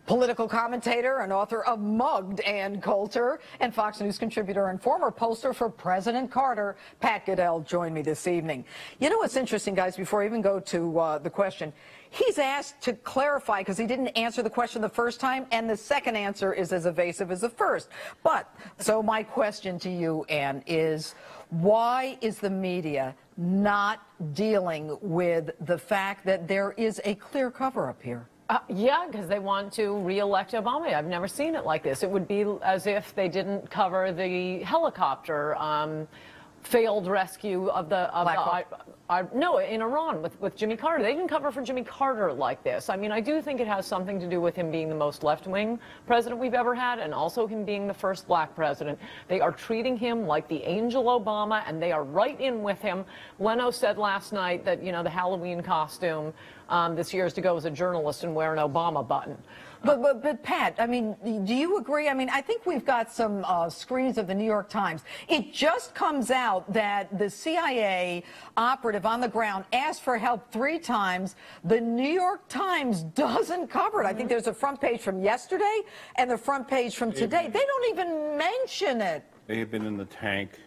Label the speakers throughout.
Speaker 1: Political commentator and author of Mugged, Ann Coulter, and Fox News contributor and former pollster for President Carter, Pat Caddell, joined me this evening. You know what's interesting, guys, before I even go to the question, he's asked to clarify because he didn't answer the question the first time, and the second answer is as evasive as the first. But, so my question to you, Ann, is why is the media not dealing with the fact that there is a clear cover-up here?
Speaker 2: Yeah, because they want to re-elect Obama. I've never seen it like this. It would be as if they didn't cover the helicopter failed rescue of the no, in Iran with Jimmy Carter. They didn't cover for Jimmy Carter like this. I mean, I do think it has something to do with him being the most left-wing president we've ever had, and also him being the first black president. They are treating him like the angel Obama, and they are right in with him. Leno said last night that, you know, the Halloween costume this year is to go as a journalist and wear an Obama button.
Speaker 1: But Pat, I mean, do you agree? I mean, I think we've got some screens of the New York Times. It just comes out that the CIA operative on the ground asked for help 3 times. The New York Times doesn't cover it. I think there's a front page from yesterday and the front page from today. They don't even mention it.
Speaker 3: They have been in the tank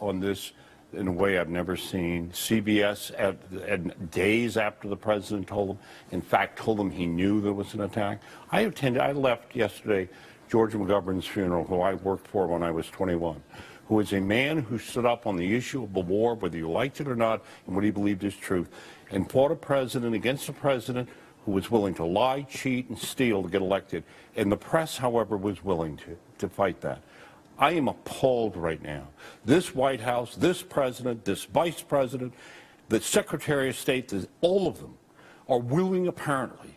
Speaker 3: on this in a way I've never seen. CBS, at days after the president told him, in fact, told him he knew there was an attack. I left yesterday George McGovern's funeral, who I worked for when I was 21, who is a man who stood up on the issue of the war, whether you liked it or not, and what he believed is truth, and fought a president against a president who was willing to lie, cheat, and steal to get elected. And the press, however, was willing to fight that. I am appalled right now. This White House, this president, this vice president, the Secretary of State, all of them are willing, apparently,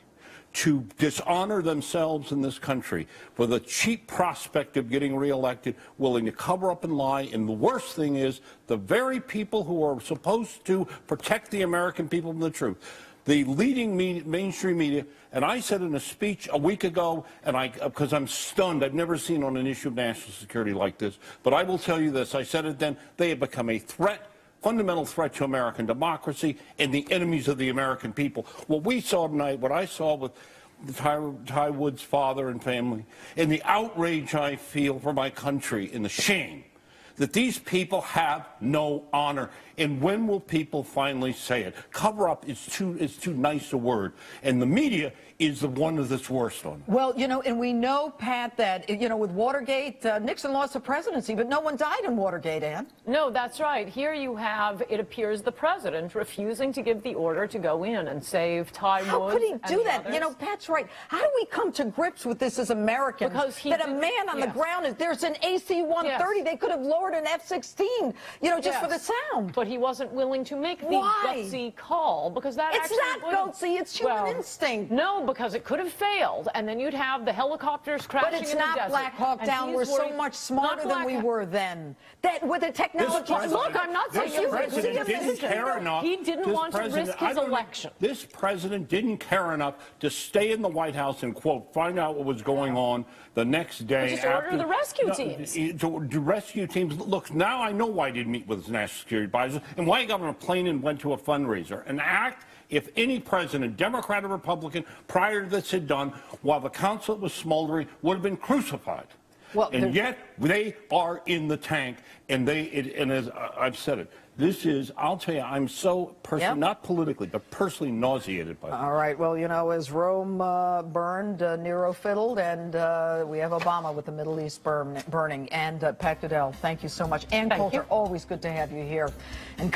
Speaker 3: to dishonor themselves in this country for the cheap prospect of getting reelected, willing to cover up and lie. And the worst thing is the very people who are supposed to protect the American people from the truth, the leading mainstream media, and I said in a speech a week ago, and because I'm stunned, I've never seen on an issue of national security like this, but I will tell you this, I said it then, they have become a threat, fundamental threat to American democracy and the enemies of the American people. What we saw tonight, what I saw with Ty Wood's father and family, and the outrage I feel for my country and the shame that these people have no honor. And when will people finally say it? Cover up is too nice a word. And the media is the one that's worst on it.
Speaker 1: Well, you know, and we know, Pat, that, you know, with Watergate, Nixon lost the presidency, but no one died in Watergate, Ann.
Speaker 2: No, that's right. Here you have, it appears, the president refusing to give the order to go in and save Ty Woods.
Speaker 1: How could he do that?
Speaker 2: Others.
Speaker 1: You know, Pat's right. How do we come to grips with this as Americans?
Speaker 2: Because
Speaker 1: that a man on the ground, there's an AC-130. Yes. They could have lowered an F-16, you know, just for the sound.
Speaker 2: But he wasn't willing to make the gutsy call because that
Speaker 1: it's not gutsy, it's human instinct.
Speaker 2: No, because it could have failed, and then you'd have the helicopters crashing in the desert.
Speaker 1: But it's not Black Hawk Down. We're so much smarter than we were then. That with the technology.
Speaker 2: Look, I'm not saying
Speaker 3: this president didn't care enough.
Speaker 2: He didn't want to risk his election.
Speaker 3: This president didn't care enough to stay in the White House and, quote, find out what was going on the next day.
Speaker 2: Just order the rescue teams.
Speaker 3: To rescue teams. Look, now I know why he didn't meet with his national security advisor and why he got on a plane and went to a fundraiser. An act, if any president, Democrat or Republican, prior to this had done, while the consulate was smoldering, would have been crucified. Well, and yet they are in the tank, and and as I've said it, this is, I'll tell you, I'm so personally, not politically, but personally nauseated by this.
Speaker 1: All right, well, you know, as Rome burned, Nero fiddled, and we have Obama with the Middle East burning. And Pat Caddell, thank you so much. Ann Coulter, always good to have you here. And